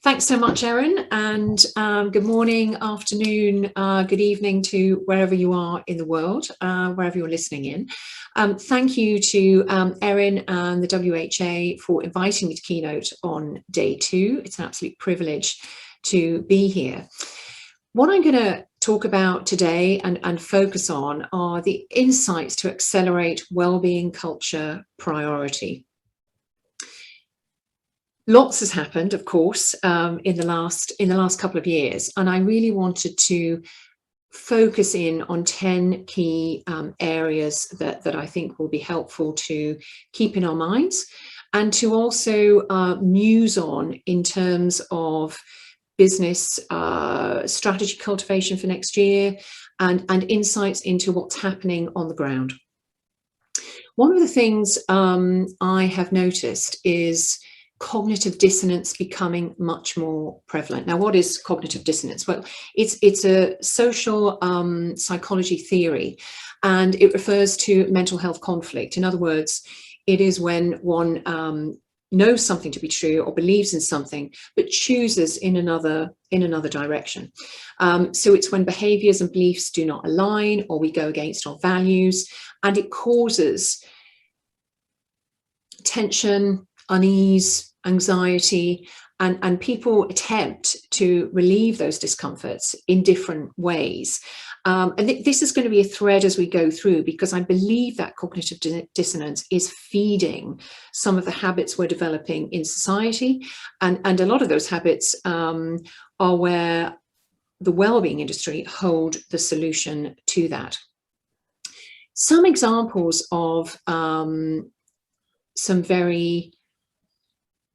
Thanks so much, Erin, and good morning, afternoon, good evening to wherever you are in the world, wherever you're listening in. Thank you to Erin and the WHA for inviting me to keynote on day 2. It's an absolute privilege to be here. What I'm going to talk about today and focus on are the insights to accelerate wellbeing culture priority. Lots has happened, of course, in the last couple of years, and I really wanted to focus in on 10 key areas that I think will be helpful to keep in our minds and to also muse on in terms of business strategy cultivation for next year and insights into what's happening on the ground. One of the things I have noticed is cognitive dissonance becoming much more prevalent. Now, what is cognitive dissonance? Well, it's a social psychology theory, and it refers to mental health conflict. In other words, it is when one knows something to be true or believes in something, but chooses in another direction. So it's when behaviors and beliefs do not align, or we go against our values, and it causes tension, unease, anxiety, and people attempt to relieve those discomforts in different ways. And this is going to be a thread as we go through, because I believe that cognitive dissonance is feeding some of the habits we're developing in society. And a lot of those habits are where the wellbeing industry hold the solution to that. Some examples of some very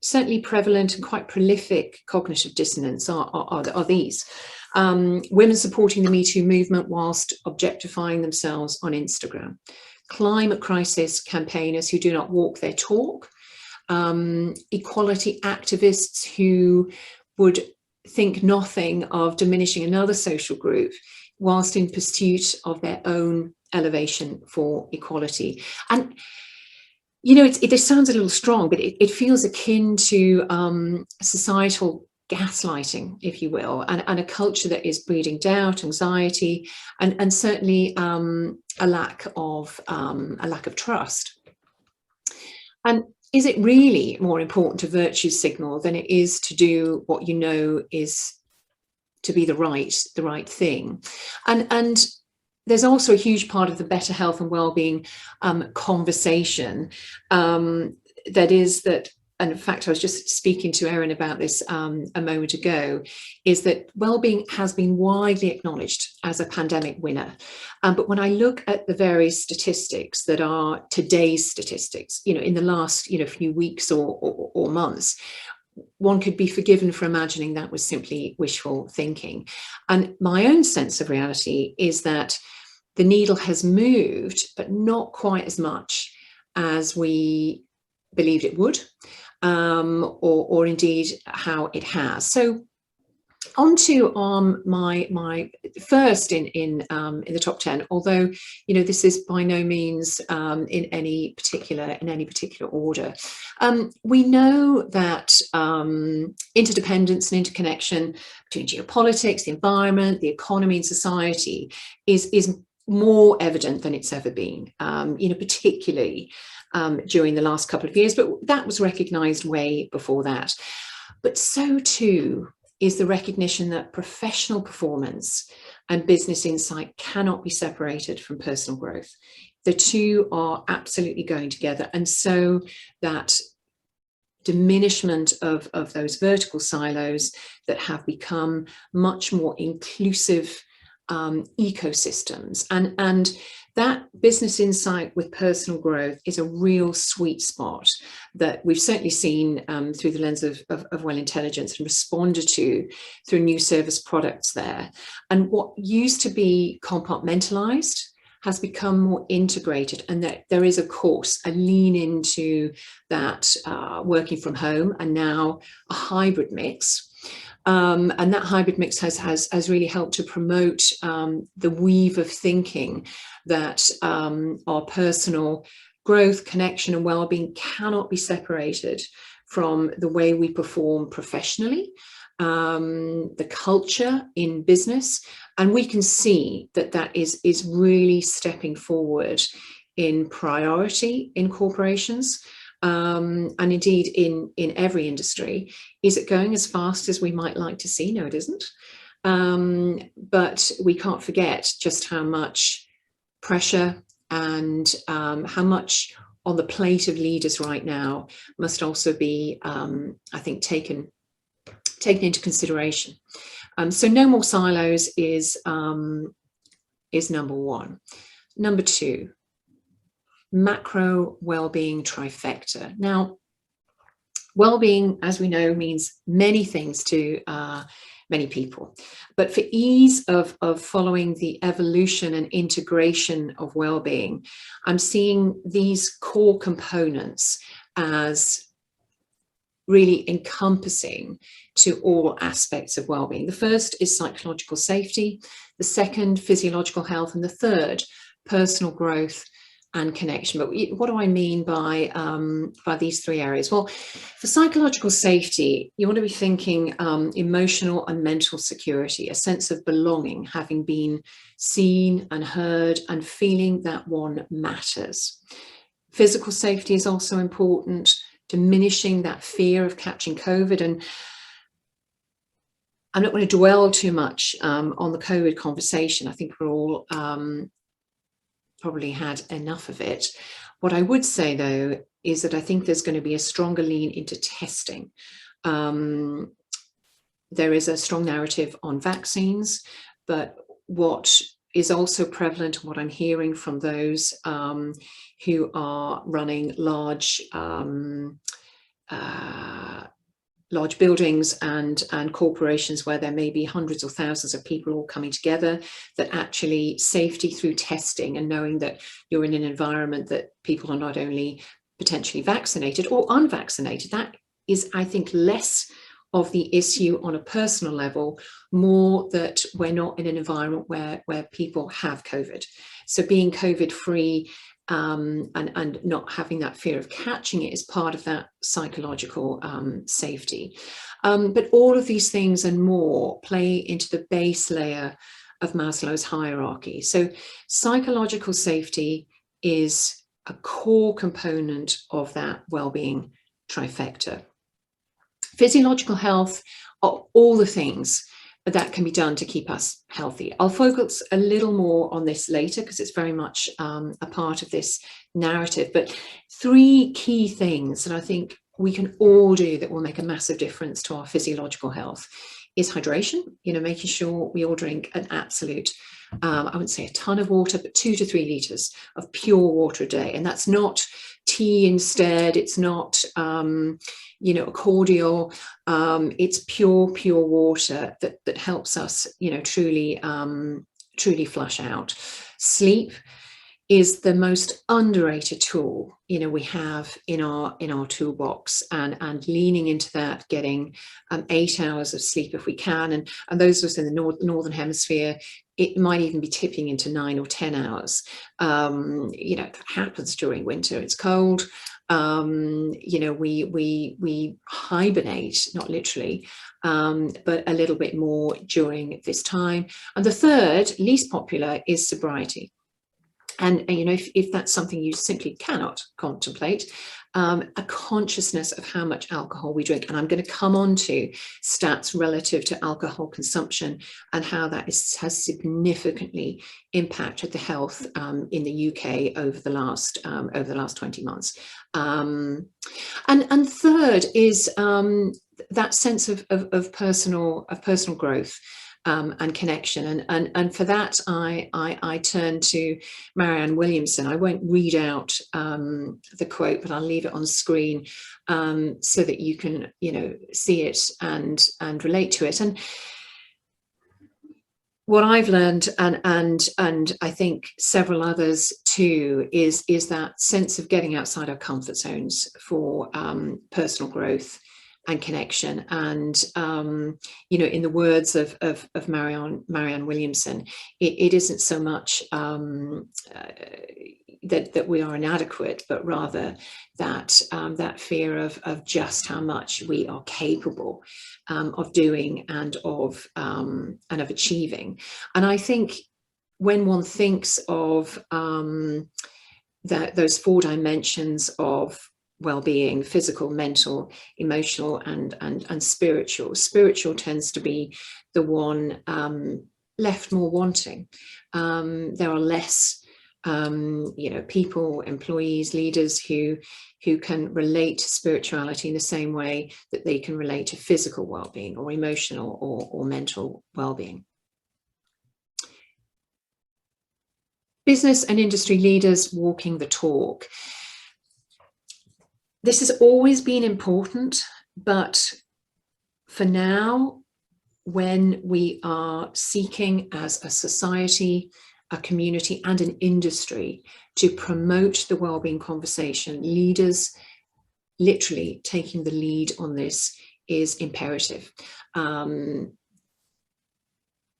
certainly prevalent and quite prolific cognitive dissonance are these. Women supporting the Me Too movement whilst objectifying themselves on Instagram. Climate crisis campaigners who do not walk their talk. Equality activists who would think nothing of diminishing another social group whilst in pursuit of their own elevation for equality. And you know, it sounds a little strong, but it feels akin to societal gaslighting, if you will, and a culture that is breeding doubt, anxiety, and certainly a lack of trust. And is it really more important to virtue signal than it is to do what you know is to be the right thing? And there's also a huge part of the better health and well-being conversation that is that, and in fact, I was just speaking to Erin about this a moment ago, is that well-being has been widely acknowledged as a pandemic winner. But when I look at the various statistics that are today's statistics, you know, in the last, few weeks or months, one could be forgiven for imagining that was simply wishful thinking. And my own sense of reality is that the needle has moved, but not quite as much as we believed it would, or indeed how it has. So on to my first in the top 10, although this is by no means in any particular order. We know that interdependence and interconnection between geopolitics, the environment, the economy, and society is more evident than it's ever been, particularly during the last couple of years, but that was recognized way before that. But so too is the recognition that professional performance and business insight cannot be separated from personal growth. The two are absolutely going together. And so that diminishment of those vertical silos that have become much more inclusive ecosystems, and that business insight with personal growth is a real sweet spot that we've certainly seen through the lens of well intelligence and responded to through new service products there. And what used to be compartmentalized has become more integrated, and that there is, of course, a lean into that working from home and now a hybrid mix. And that hybrid mix has really helped to promote the weave of thinking that our personal growth, connection, and well-being cannot be separated from the way we perform professionally, the culture in business, and we can see that that is really stepping forward in priority in corporations, and indeed in every industry. Is it going as fast as we might like to see? No, it isn't. But we can't forget just how much pressure and how much on the plate of leaders right now must also be, I think, taken into consideration. So no more silos is number one. Number two, macro well-being trifecta. Now, well-being, as we know, means many things to many people, but for ease of following the evolution and integration of well-being, I'm seeing these core components as really encompassing to all aspects of well-being. The first is psychological safety, the second, physiological health, and the third, personal growth and connection. But what do I mean by these three areas? Well, for psychological safety, you want to be thinking emotional and mental security, a sense of belonging, having been seen and heard, and feeling that one matters. Physical safety is also important, diminishing that fear of catching COVID. And I'm not going to dwell too much on the COVID conversation. I think we're all probably had enough of it. What I would say, though, is that I think there's going to be a stronger lean into testing. There is a strong narrative on vaccines, but what is also prevalent, what I'm hearing from those who are running large buildings and corporations where there may be hundreds or thousands of people all coming together, that actually safety through testing and knowing that you're in an environment that people are not only potentially vaccinated or unvaccinated, that is, I think, less of the issue on a personal level, more that we're not in an environment where people have COVID. So being COVID free and not having that fear of catching it is part of that psychological safety. But all of these things and more play into the base layer of Maslow's hierarchy. So psychological safety is a core component of that well-being trifecta. Physiological health are all the things that can be done to keep us healthy. I'll focus a little more on this later because it's very much a part of this narrative. But three key things that I think we can all do that will make a massive difference to our physiological health is hydration, making sure we all drink an absolute, I wouldn't say a ton of water, but 2 to 3 liters of pure water a day. And that's not tea instead, it's not a cordial, it's pure water that helps us truly flush out. Sleep is the most underrated tool we have in our toolbox, and leaning into that, getting 8 hours of sleep if we can, and those of us in the northern hemisphere, it might even be tipping into 9 or 10 hours. That happens during winter. It's cold. We hibernate, not literally, but a little bit more during this time. And the third, least popular, is sobriety. And if that's something you simply cannot contemplate, a consciousness of how much alcohol we drink. And I'm going to come on to stats relative to alcohol consumption and how that has significantly impacted the health in the UK over the last 20 months. And third is that sense of personal growth. And connection, and for that I turn to Marianne Williamson. I won't read out the quote, but I'll leave it on screen so that you can see it and relate to it. And what I've learned, and I think several others too, is that sense of getting outside our comfort zones for personal growth and connection. And in the words of Marianne Williamson, it isn't so much that we are inadequate, but rather that that fear of just how much we are capable of doing and of achieving. And I think when one thinks of those 4 dimensions of well-being: physical, mental, emotional, and spiritual. Spiritual tends to be the one left more wanting. There are less, people, employees, leaders who can relate to spirituality in the same way that they can relate to physical well-being or emotional or mental well-being. Business and industry leaders walking the talk. This has always been important, but for now, when we are seeking as a society, a community, and an industry to promote the wellbeing conversation, leaders literally taking the lead on this is imperative.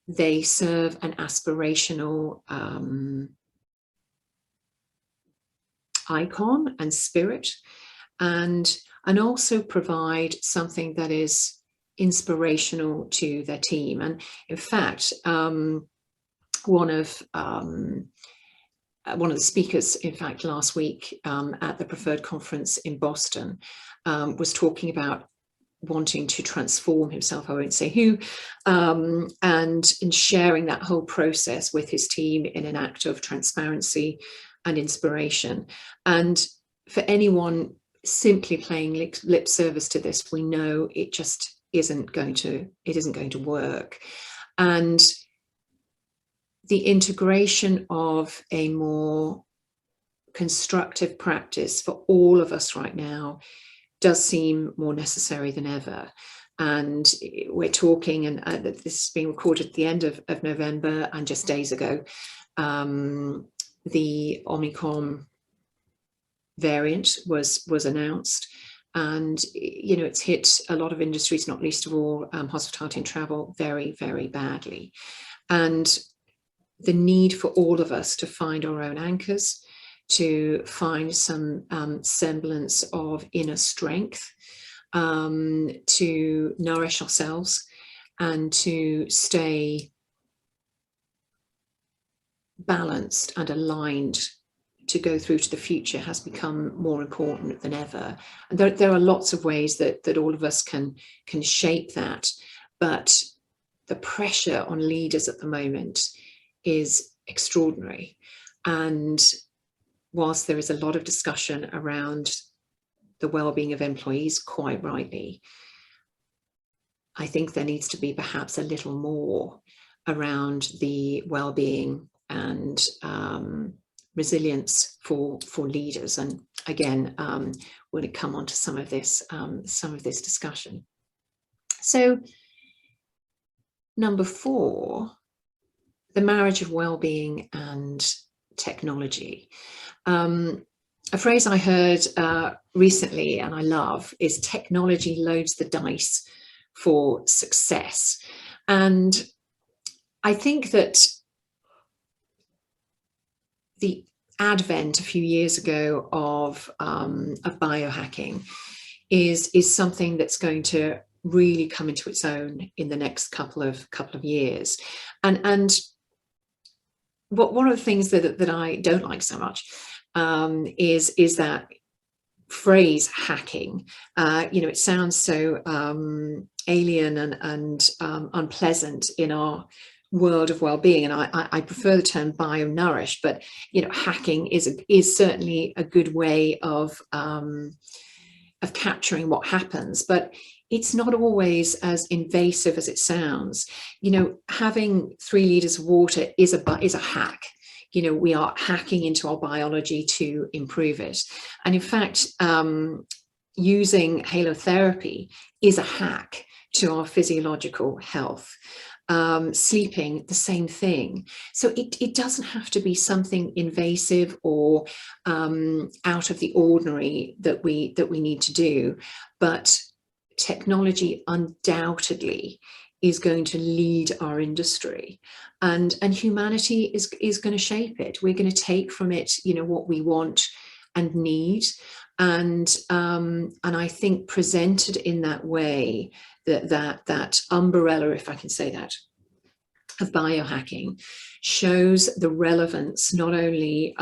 They serve an aspirational icon and spirit, and also provide something that is inspirational to their team. And in fact, one of the speakers, in fact, last week at the Preferred Conference in Boston was talking about wanting to transform himself, I won't say who, and in sharing that whole process with his team in an act of transparency and inspiration. And for anyone simply playing lip service to this, we know it just isn't going to work. And the integration of a more constructive practice for all of us right now does seem more necessary than ever. And we're talking, and this is being recorded at the end of November, and just days ago, the Omicron variant was announced, and it's hit a lot of industries, not least of all hospitality and travel, very, very badly. And the need for all of us to find our own anchors, to find some semblance of inner strength, to nourish ourselves and to stay balanced and aligned to go through to the future has become more important than ever. And there are lots of ways that all of us can shape that, but the pressure on leaders at the moment is extraordinary. And whilst there is a lot of discussion around the well-being of employees, quite rightly, I think there needs to be perhaps a little more around the well-being and resilience for leaders. And again, we'll come on to some of this discussion. So, number 4, the marriage of well-being and technology. A phrase I heard recently and I love is technology loads the dice for success. And I think that the advent a few years ago of biohacking is something that's going to really come into its own in the next couple of years. And one of the things that I don't like so much is that phrase hacking. It sounds so alien and unpleasant in our world of well-being, and I prefer the term bio-nourish, but hacking is certainly a good way of capturing what happens, but it's not always as invasive as it sounds. Having 3 liters of water is a hack. We are hacking into our biology to improve it. And in fact, using halotherapy is a hack to our physiological health. Sleeping, the same thing. So it doesn't have to be something invasive or out of the ordinary that we need to do, but technology undoubtedly is going to lead our industry, and humanity is going to shape it. We're going to take from it, you know, what we want and need, and I think presented in that way, that umbrella, if I can say that, of biohacking, shows the relevance not only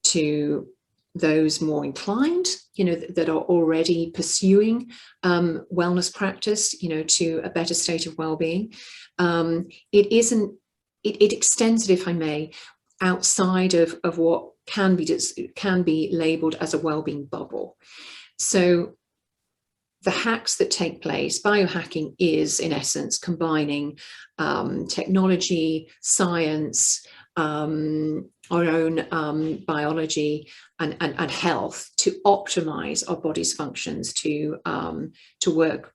to those more inclined, you know, that are already pursuing wellness practice, you know, to a better state of well-being. It extends it, if I may, outside of what can be labeled as a well-being bubble. So the hacks that take place, biohacking is in essence combining technology, science, our own biology and health to optimize our body's functions to work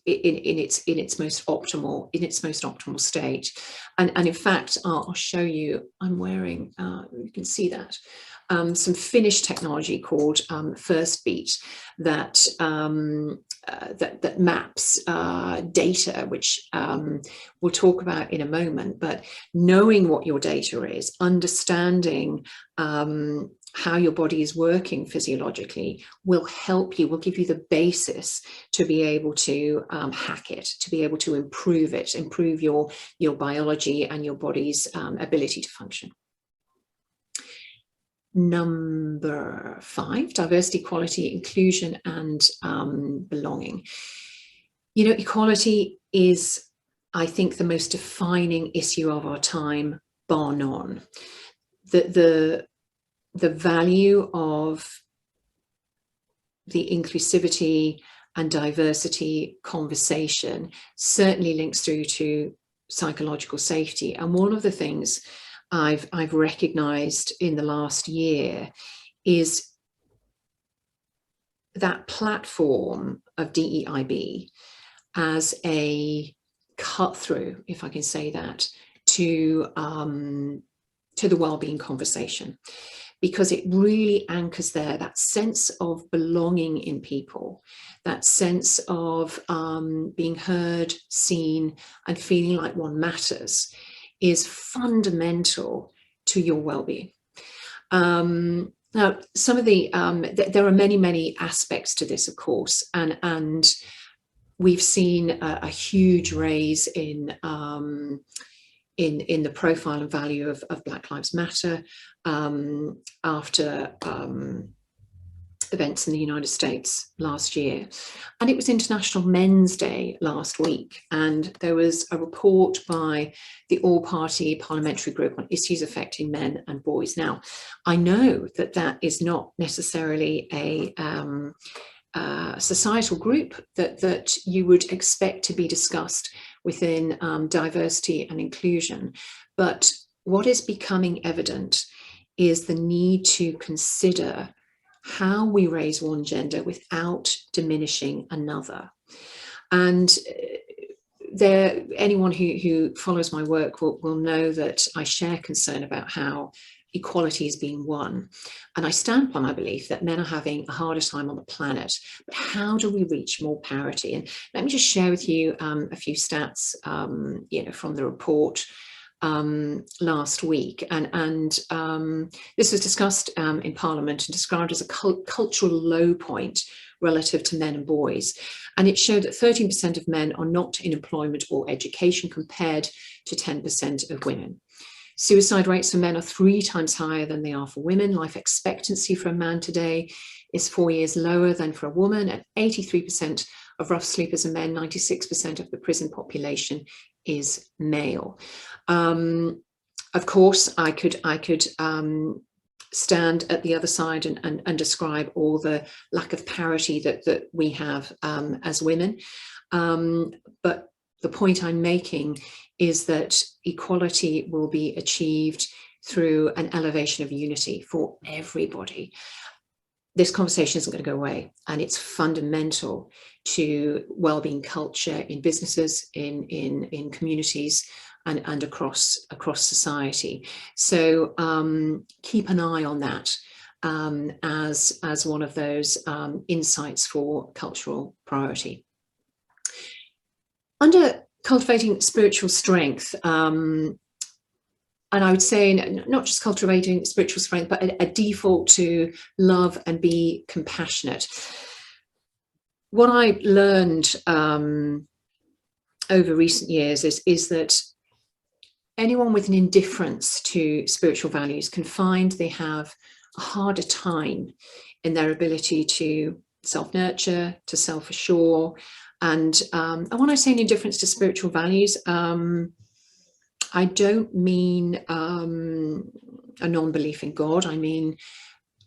in its most optimal state. And in fact, I'll show you, I'm wearing, you can see that, some Finnish technology called First Beat that that maps data, which we'll talk about in a moment. But knowing what your data is, understanding how your body is working physiologically will help you, will give you the basis to be able to hack it, to be able to improve it, improve your biology and your body's ability to function. Number 5, diversity, equality, inclusion, and belonging. You know, equality is, I think, the most defining issue of our time, bar none. The value of the inclusivity and diversity conversation certainly links through to psychological safety. And one of the things I've recognized in the last year is that platform of DEIB as a cut through, if I can say that, to the well-being conversation, because it really anchors there that sense of belonging in people, that sense of being heard, seen, and feeling like one matters is fundamental to your well-being. Now, some of the there are many aspects to this, of course, and we've seen a huge raise in the profile and value of Black Lives Matter after events in the United States last year. And it was International Men's Day last week, and there was a report by the All-Party Parliamentary Group on Issues Affecting Men and Boys. Now, I know that that is not necessarily a societal group that you would expect to be discussed within diversity and inclusion, but what is becoming evident is the need to consider how we raise one gender without diminishing another. And anyone who follows my work will know that I share concern about how equality is being won. And I stand by my belief that men are having a harder time on the planet. But how do we reach more parity? And let me just share with you a few stats from the report last week, and this was discussed in Parliament and described as a cultural low point relative to men and boys. And it showed that 13% of men are not in employment or education compared to 10% of women. Suicide rates for men are 3 times higher than they are for women. Life expectancy for a man today is 4 years lower than for a woman, and 83% of rough sleepers are men. 96% of the prison population is male. Of course, I could stand at the other side and describe all the lack of parity that we have as women. But the point I'm making is that equality will be achieved through an elevation of unity for everybody. This conversation isn't going to go away, and it's fundamental to well-being culture in businesses, in communities, and across society. So keep an eye on that as one of those insights for cultural priority. Under cultivating spiritual strength, and I would say not just cultivating spiritual strength, but a default to love and be compassionate. What I learned over recent years is that anyone with an indifference to spiritual values can find they have a harder time in their ability to self-nurture, to self-assure. And when I say an indifference to spiritual values, I don't mean a non-belief in God. I mean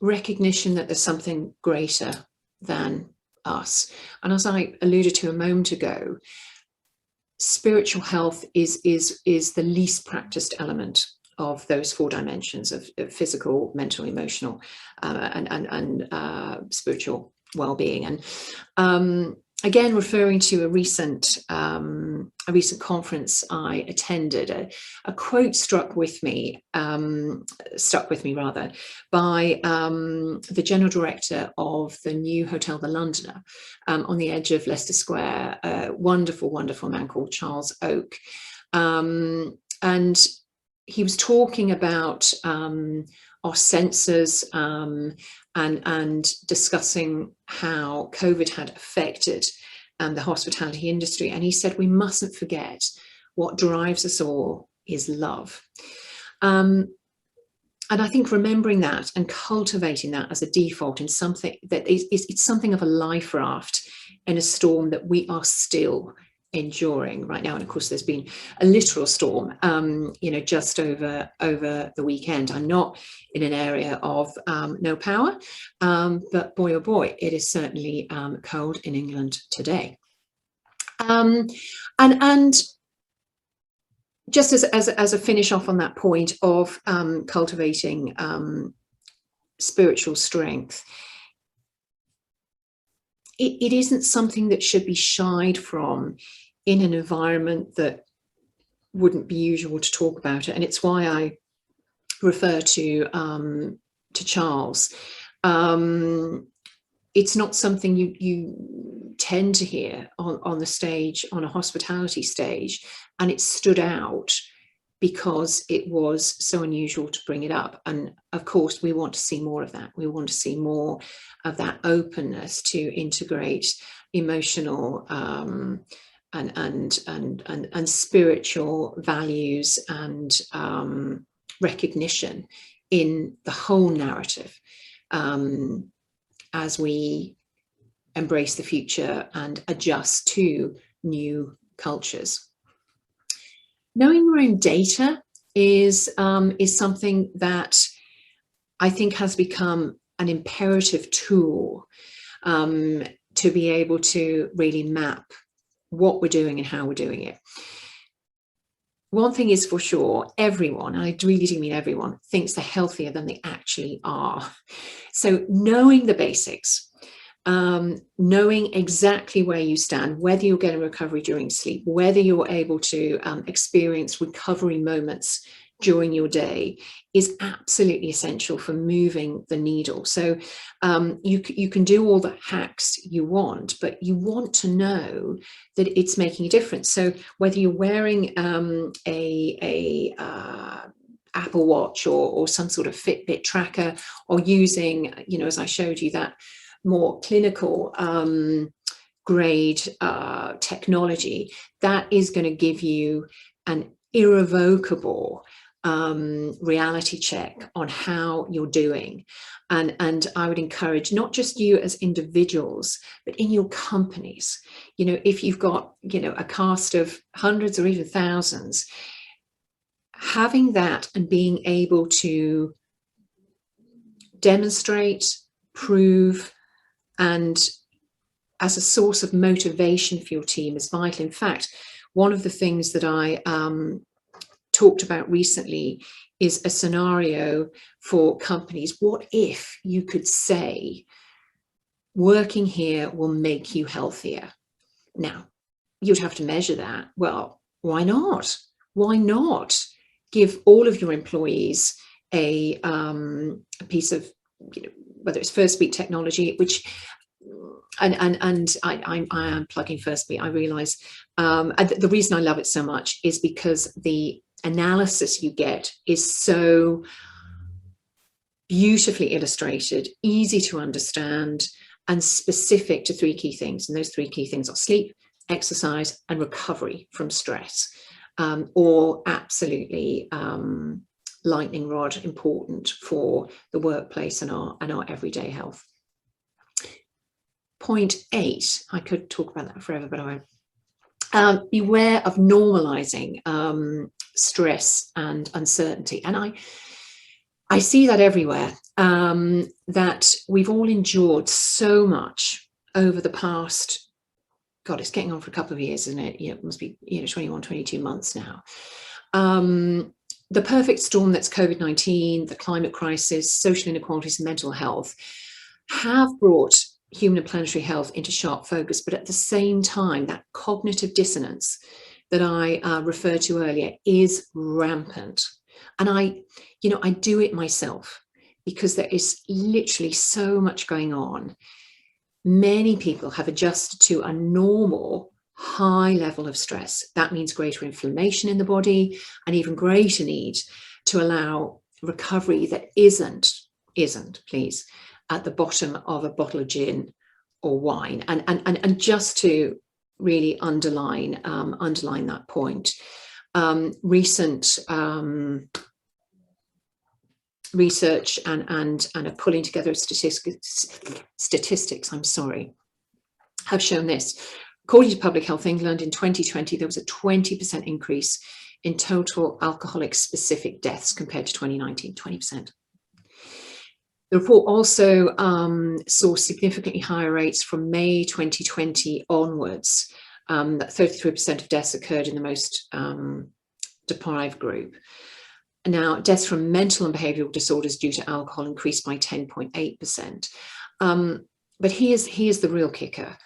recognition that there's something greater than us. And as I alluded to a moment ago, spiritual health is the least practiced element of those four dimensions of physical, mental, emotional, and spiritual well-being. And again, referring to a recent conference I attended, a quote struck with me rather, by the general director of the new hotel, the Londoner, on the edge of Leicester Square, a wonderful, wonderful man called Charles Oak. And he was talking about our senses, and discussing how COVID had affected the hospitality industry. And he said, we mustn't forget what drives us all is love. And I think remembering that and cultivating that as a default in something that it's something of a life raft in a storm that we are still enduring right now. And of course, there's been a literal storm, just over the weekend. I'm not in an area of no power, but boy, oh boy, it is certainly cold in England today. And just as a finish off on that point of cultivating spiritual strength, it isn't something that should be shied from in an environment that wouldn't be usual to talk about it. And it's why I refer to Charles. It's not something you tend to hear on the stage, on a hospitality stage, and it stood out because it was so unusual to bring it up. And of course, we want to see more of that. We want to see more of that openness to integrate emotional and spiritual values and recognition in the whole narrative, as we embrace the future and adjust to new cultures. Knowing your own data is something that I think has become an imperative tool to be able to really map what we're doing and how we're doing it. One thing is for sure, everyone, and I really do mean everyone, thinks they're healthier than they actually are. So knowing the basics, knowing exactly where you stand, whether you're getting recovery during sleep, whether you're able to experience recovery moments during your day, is absolutely essential for moving the needle. So you can do all the hacks you want, but you want to know that it's making a difference. So whether you're wearing a Apple Watch or some sort of Fitbit tracker, or using, as I showed you, that more clinical grade technology, that is going to give you an irrevocable reality check on how you're doing. And I would encourage not just you as individuals, but in your companies. If you've got, a cast of hundreds or even thousands, having that and being able to demonstrate, prove, and as a source of motivation for your team is vital. In fact, one of the things that I talked about recently is a scenario for companies. What if you could say, working here will make you healthier? Now, you'd have to measure that. Well, why not? Why not give all of your employees a piece of, whether it's first week technology, which I am plugging First Beat, I realise. The reason I love it so much is because the analysis you get is so beautifully illustrated, easy to understand, and specific to three key things. And those three key things are sleep, exercise, and recovery from stress, or absolutely lightning rod important for the workplace and our everyday health. Point 8, I could talk about that forever, but I won't. Beware of normalizing stress and uncertainty. And I see that everywhere, that we've all endured so much over the past, God, it's getting on for a couple of years, isn't it? It must be 21, 22 months now. The perfect storm that's COVID-19, the climate crisis, social inequalities, and mental health have brought human and planetary health into sharp focus, but at the same time, that cognitive dissonance that I referred to earlier is rampant. And I do it myself because there is literally so much going on. Many people have adjusted to a normal high level of stress. That means greater inflammation in the body and even greater need to allow recovery that isn't, please, at the bottom of a bottle of gin or wine. And just to really underline that point, recent research and a pulling together of statistics, have shown this. According to Public Health England, in 2020, there was a 20% increase in total alcoholic specific deaths compared to 2019, 20%. The report also saw significantly higher rates from May 2020 onwards. That 33% of deaths occurred in the most deprived group. Now, deaths from mental and behavioural disorders due to alcohol increased by 10.8%. But here's the real kicker.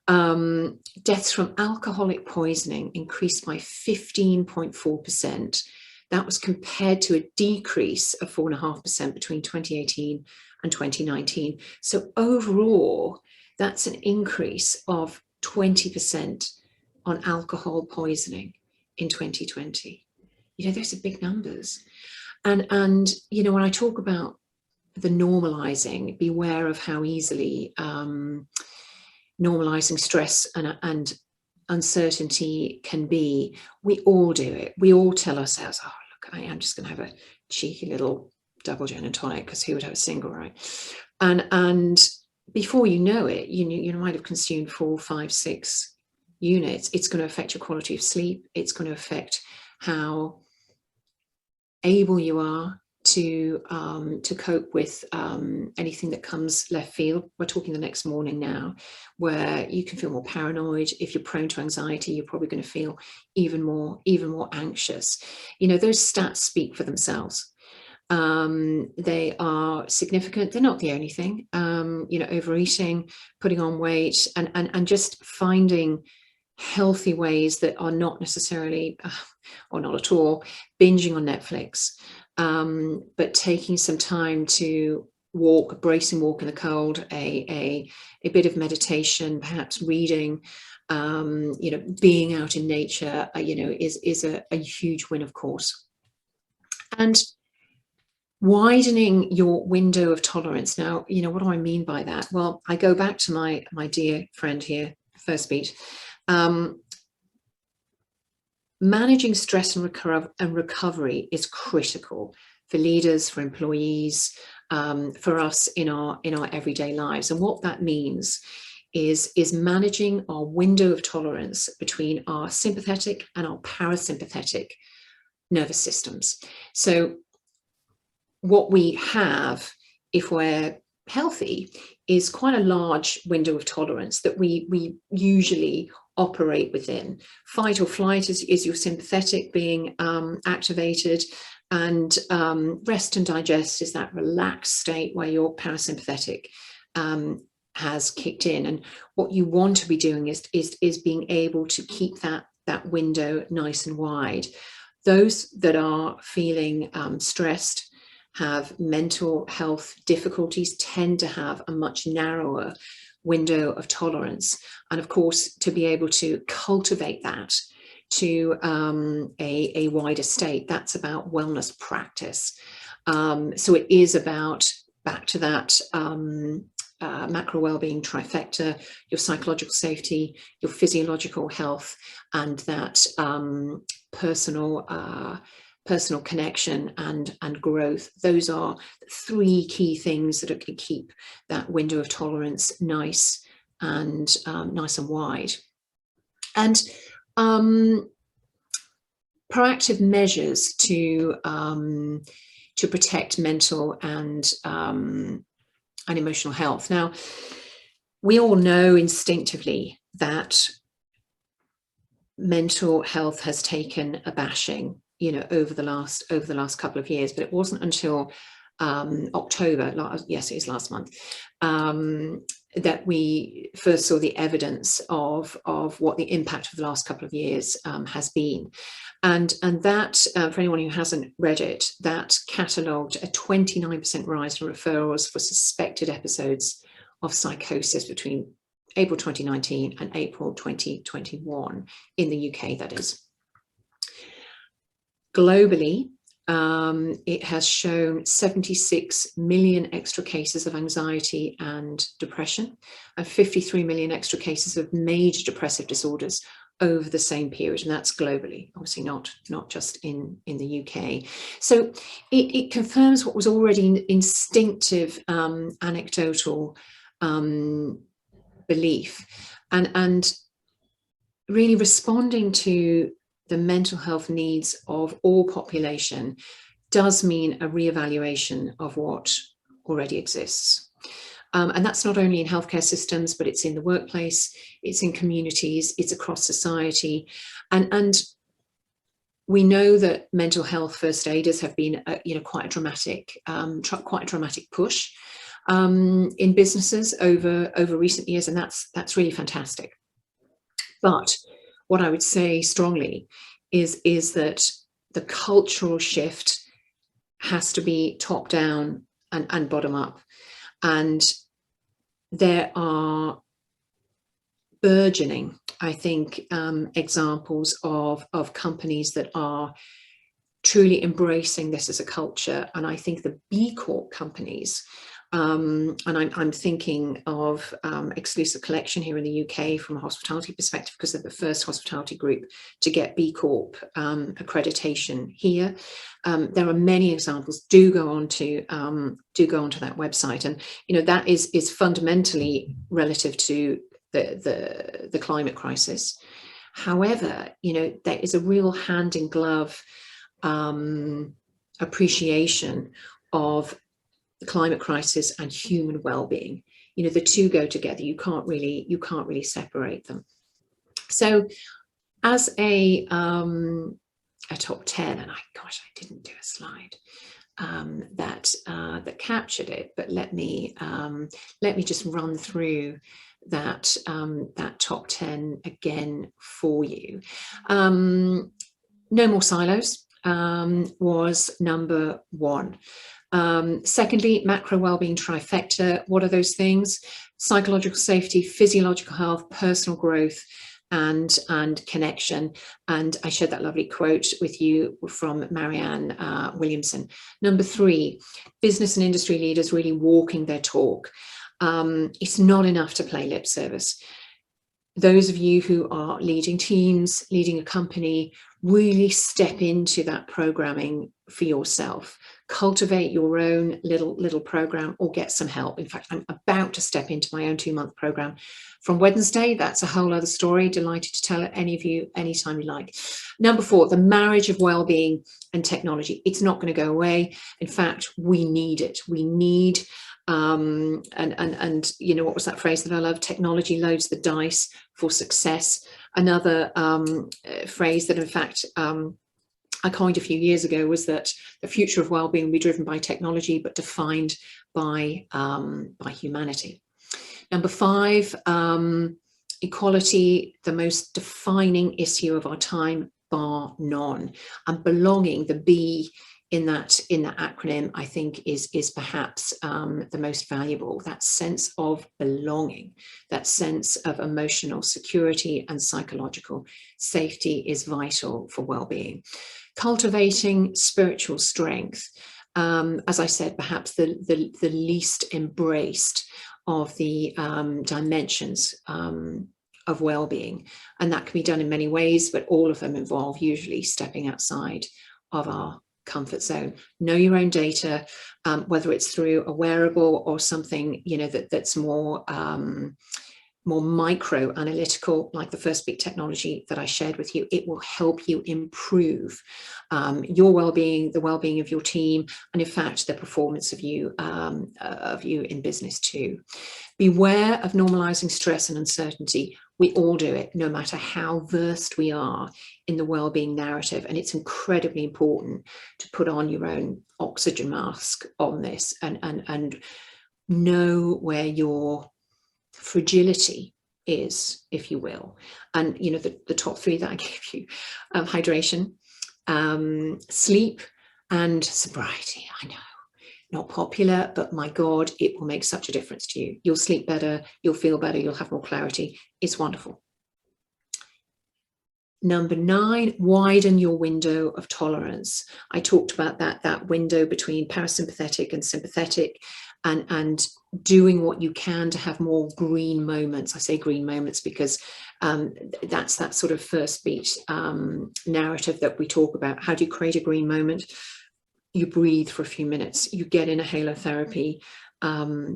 Deaths from alcoholic poisoning increased by 15.4%. That was compared to a decrease of 4.5% between 2018 and 2019. So overall, that's an increase of 20% on alcohol poisoning in 2020. Those are big numbers. And when I talk about the normalizing, beware of how easily normalizing stress and uncertainty can be. We all do it. We all tell ourselves, oh, look, I am just going to have a cheeky little double gin and tonic, because who would have a single, right? And before you know it, you might have consumed 4, 5, 6 units. It's going to affect your quality of sleep. It's going to affect how able you are to cope with anything that comes left field. We're talking the next morning now, where you can feel more paranoid. If you're prone to anxiety, you're probably going to feel even more anxious. Those stats speak for themselves. They are significant. They're not the only thing. Overeating, putting on weight, and just finding healthy ways that are not necessarily, or not at all, binging on Netflix, but taking some time to walk, a bracing walk in the cold, a bit of meditation, perhaps reading, being out in nature, is a huge win, of course. And widening your window of tolerance. Now, what do I mean by that? Well, I go back to my dear friend here, First Beat. Managing stress and recovery is critical for leaders, for employees, for us in our everyday lives. And what that means is managing our window of tolerance between our sympathetic and our parasympathetic nervous systems. So what we have, if we're healthy, is quite a large window of tolerance that we usually operate within. Fight or flight is your sympathetic being activated, and rest and digest is that relaxed state where your parasympathetic has kicked in. And what you want to be doing is being able to keep that window nice and wide. Those that are feeling stressed, have mental health difficulties, tend to have a much narrower window of tolerance. And of course, to be able to cultivate that to a wider state, that's about wellness practice. So it is about, back to that macro well-being trifecta, your psychological safety, your physiological health, and that personal connection and growth. Those are three key things that can keep that window of tolerance nice and wide. And proactive measures to protect mental and emotional health. Now, we all know instinctively that mental health has taken a bashing, over the last couple of years, but it wasn't until October, yes, it is last month, that we first saw the evidence of what the impact of the last couple of years has been. And that, for anyone who hasn't read it, that catalogued a 29% rise in referrals for suspected episodes of psychosis between April 2019 and April 2021 in the UK, that is. Globally, it has shown 76 million extra cases of anxiety and depression, and 53 million extra cases of major depressive disorders over the same period, and that's globally, obviously not just in the UK. So it confirms what was already an instinctive anecdotal belief, and really responding to the mental health needs of all population does mean a reevaluation of what already exists. And that's not only in healthcare systems, but it's in the workplace, it's in communities, it's across society. And we know that mental health first aiders have been, quite a dramatic push in businesses over recent years, and that's really fantastic. But what I would say strongly is that the cultural shift has to be top down and bottom up. And there are burgeoning, I think, examples of companies that are truly embracing this as a culture. And I think the B Corp companies, and I'm thinking of Exclusive Collection here in the UK from a hospitality perspective, because they're the first hospitality group to get B Corp accreditation here. There are many examples. Do go onto that website, and that is fundamentally relative to the climate crisis. However, there is a real hand in glove appreciation of the climate crisis and human well-being. The two go together. You can't really separate them. So as a top 10, and I didn't do a slide that captured it, but let me just run through that top 10 again for you. No More Silos was number 1. Secondly, macro wellbeing trifecta. What are those things? Psychological safety, physiological health, personal growth, and connection. And I shared that lovely quote with you from Marianne Williamson. Number 3, business and industry leaders really walking their talk. It's not enough to play lip service. Those of you who are leading teams, leading a company, really step into that programming for yourself. Cultivate your own little program, or get some help. In fact, I'm about to step into my own 2-month program from Wednesday. That's a whole other story. Delighted to tell it any of you anytime you like. Number 4, the marriage of well-being and technology. It's not going to go away. In fact, we need it. We need and what was that phrase that I love? Technology loads the dice for success. Another phrase that, in fact, I coined a few years ago was that the future of well-being will be driven by technology, but defined by humanity. Number 5, equality, the most defining issue of our time, bar none. And belonging, the B, in that acronym, I think is perhaps the most valuable. That sense of belonging, that sense of emotional security and psychological safety is vital for well-being. Cultivating spiritual strength, as I said, perhaps the least embraced of the dimensions of well-being, and that can be done in many ways, but all of them involve usually stepping outside of our comfort zone. Know your own data, whether it's through a wearable or something, you know, that's more micro analytical, like the First Beat technology that I shared with you. It will help you improve your well-being, the well-being of your team, and in fact the performance of you in business too. Beware of normalizing stress and uncertainty. We all do it, no matter how versed we are in the well-being narrative, and it's incredibly important to put on your own oxygen mask on this and know where your fragility is, if you will. And you know, the top three that I gave you, hydration, sleep, and sobriety. I know, not popular, but my God, it will make such a difference to you. You'll sleep better, you'll feel better, you'll have more clarity. It's wonderful. Number 9, widen your window of tolerance. I talked about that window between parasympathetic and sympathetic, and doing what you can to have more green moments. I say green moments because that's that sort of First Beat narrative that we talk about. How do you create a green moment? You breathe for a few minutes, you get in a halotherapy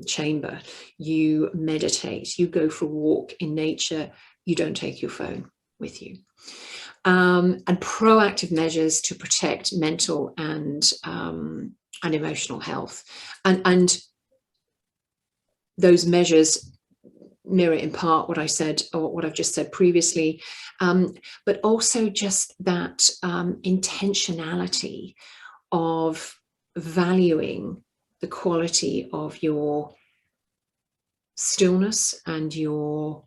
chamber, you meditate, you go for a walk in nature, you don't take your phone with you. And proactive measures to protect mental and emotional health. And those measures mirror in part what I said, or what I've just said previously, but also just that intentionality of valuing the quality of your stillness and your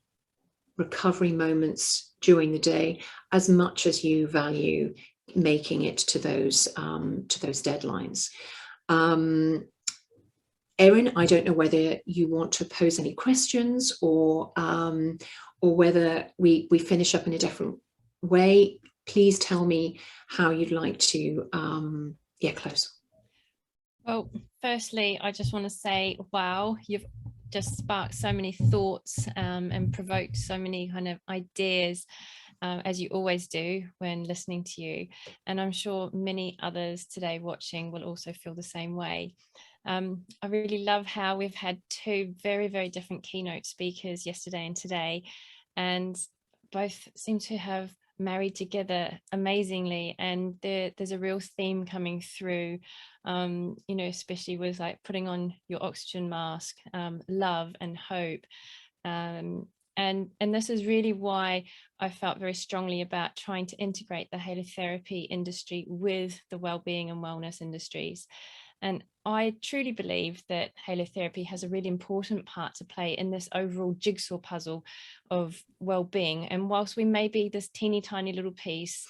recovery moments during the day as much as you value making it to those deadlines. Erin, I don't know whether you want to pose any questions or whether we finish up in a different way. Please tell me how you'd like to close. Well, firstly, I just want to say, wow, you've just sparked so many thoughts and provoked so many kind of ideas, as you always do when listening to you. And I'm sure many others today watching will also feel the same way. I really love how we've had 2 very, very different keynote speakers yesterday and today, and both seem to have married together amazingly, and there's a real theme coming through, you know, especially with like putting on your oxygen mask, love and hope, and this is really why I felt very strongly about trying to integrate the halotherapy industry with the well-being and wellness industries. And I truly believe that halotherapy has a really important part to play in this overall jigsaw puzzle of well-being. And whilst we may be this teeny tiny little piece,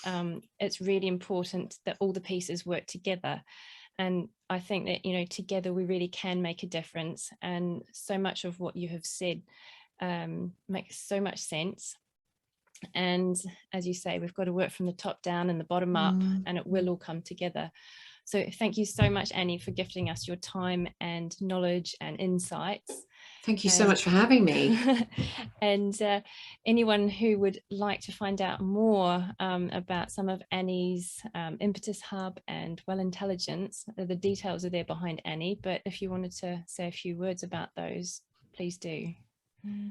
it's really important that all the pieces work together. And I think that, you know, together we really can make a difference. And so much of what you have said makes so much sense. And as you say, we've got to work from the top down and the bottom up, and it will all come together. So thank you so much, Annie, for gifting us your time and knowledge and insights. Thank you so much for having me. And anyone who would like to find out more about some of Annie's Impetus Hub and Well Intelligence, the details are there behind Annie. But if you wanted to say a few words about those, please do.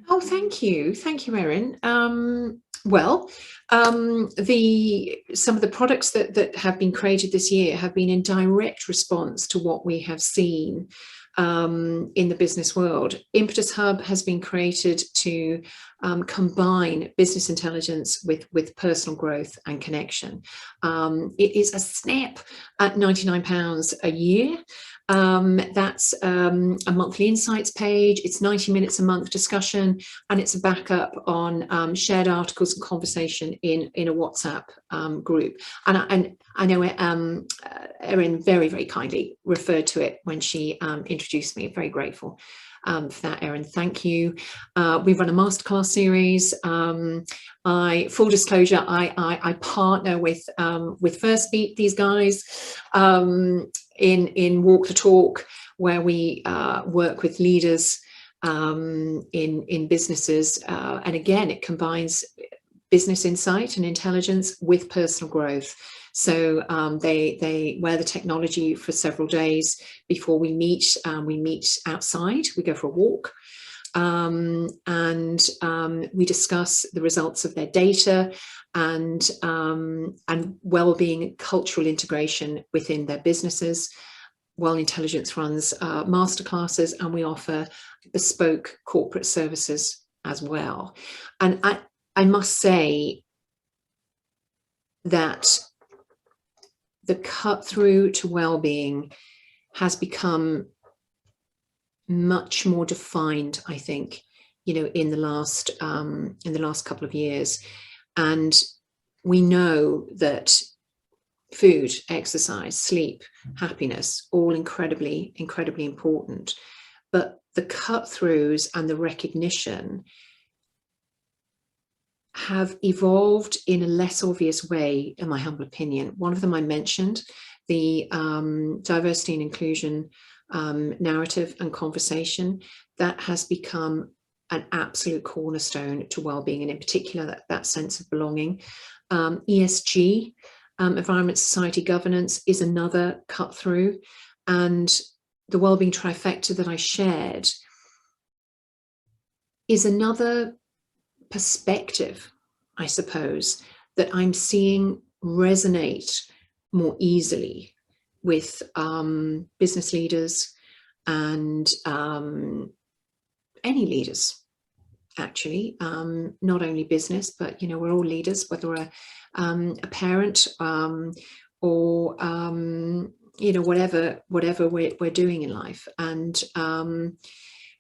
Oh, thank you, Erin. Well, some of the products that have been created this year have been in direct response to what we have seen in the business world. Impetus Hub has been created to combine business intelligence with personal growth and connection. It is a snap at £99 a year. That's a monthly insights page. It's 90 minutes a month discussion, and it's a backup on shared articles and conversation in a WhatsApp group. And I know Erin very, very kindly referred to it when she introduced me. Very grateful for that, Erin. Thank you. We run a masterclass series. Full disclosure, I partner with First Beat, these guys, in Walk the Talk, where we work with leaders in businesses, and again, it combines business insight and intelligence with personal growth. So they wear the technology for several days before we meet. We meet outside, we go for a walk, and we discuss the results of their data and well-being, cultural integration within their businesses. Well Intelligence runs masterclasses, and we offer bespoke corporate services as well. And I must say that the cut through to well-being has become much more defined, I think, in the last couple of years. And we know that food, exercise, sleep, happiness, all incredibly, incredibly important. But the cut throughs and the recognition have evolved in a less obvious way, in my humble opinion. One of them I mentioned, the diversity and inclusion narrative and conversation, that has become an absolute cornerstone to well-being, and in particular that sense of belonging. ESG, environment, society, governance, is another cut through, and the well-being trifecta that I shared is another perspective, I suppose, that I'm seeing resonate more easily with business leaders and any leaders, actually, not only business, but we're all leaders, whether we're a parent or whatever we're doing in life. And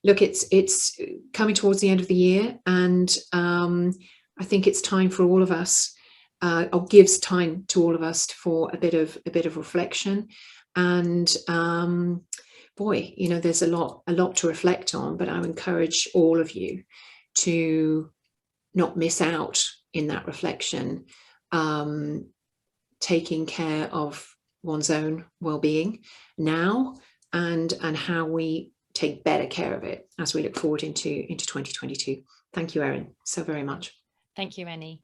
look, it's coming towards the end of the year, and I think it's time for all of us, or gives time to all of us for a bit of reflection. And boy, there's a lot to reflect on, but I would encourage all of you to not miss out in that reflection, taking care of one's own well-being now, and how we take better care of it as we look forward into 2022. Thank you, Erin, so very much. Thank you, Annie.